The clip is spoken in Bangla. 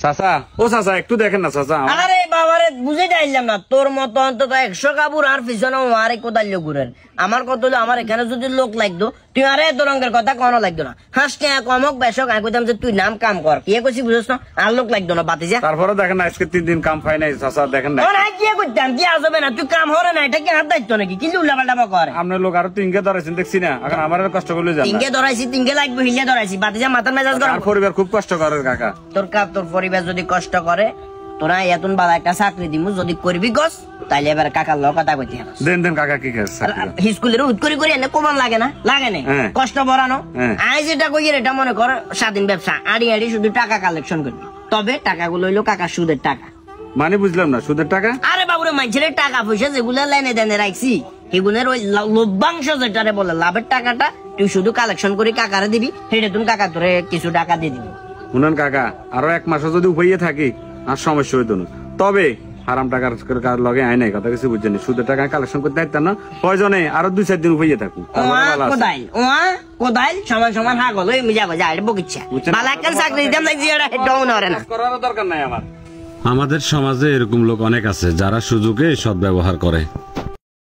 চাচা ও চাচা একটু দেখেন না চাচা। আরে বাবারে বুঝে যাইলাম না, তোর মতো অন্তত 100 কাপুর আর পিছনে আরে কোদাল ঘুরেন। আমার কত হলো, আমার এখানে যদি লোক লাগতো তুই আরে এত রঙের কথা কোনো লাগতো না। হাসকে কমক বেশক আমি কইতাম যে তুই নাম কাম কর, কে কইছি বুঝছ না, আর লোক লাগতো না বাতি যা। তারপরে দেখেন না আজকে 3 দিন কাম পাই নাই চাচা, দেখেন না না কি করতাম, কি আসবে না তুই কাম হরে না, এটা কি হাত দায়িত্ব নাকি? কিন্তু উল্লাপাল্টা করে আপনার লোক আরো 3 কে ধরাইছেন দেখছি না, এখন আমার কষ্ট করলে যান। 3 কে ধরাইছি, 3 কে লাগবে, হিলে ধরাইছি বাতি যা, মাথার মেজাজ গরম। আর পরিবার খুব কষ্ট করে কাকা। তোর পরিবার যদি কষ্ট করে, তোরা এতন বালা একটা চাকরি দিমু, যদি করবি গস তাইলে এবার কাকার লোক কথা কইতে হবে। দেন কাকা কি কাজ স্কুলের উৎ করে এনে কমান লাগে না, লাগে না কষ্ট বড়ানো। আই যেটা কই এটা মনে কর স্বাধীন ব্যবসা, আড়ি আড়ি শুধু টাকা কালেকশন করবি, তবে টাকাগুলো হইলো কাকা সুদের টাকা। মানে বুঝলাম না, সুদের টাকা? আরে বাবুরে মানুষের টাকা পয়সা যেগুলো লাইনে দেনে রাখছি সেগুলোর ওই লভ্যাংশ যেটারে বলে লাভের টাকাটা তুই শুধু কালেকশন করে কাকারে দিবি, সেটা তুমি কাকা তোরে কিছু টাকা দিয়ে দিবি। শুনেন কাকা, আরো 1 মাসও যদি উপাইয়ে থাকি আর সমস্যা হইতো না, তবে হারাম টাকার লগে আয় নাই কথা কিছু বুঝছেন, সুদের টাকা কালেকশন করতে পারতাম না, প্রয়োজনে আরো 2-4 দিন উপাইয়ে থাকুন। কোদাইল সমান সমান হা গল মিজা গজা আর বকিচ্ছা বালা একটা চাকরি দিতাম না, জিয়াটা হেডও নরে না। করার দরকার নাই আমার। আমাদের সমাজে এরকম লোক অনেক আছে যারা সুযোগে সদ্ব্যবহার করে।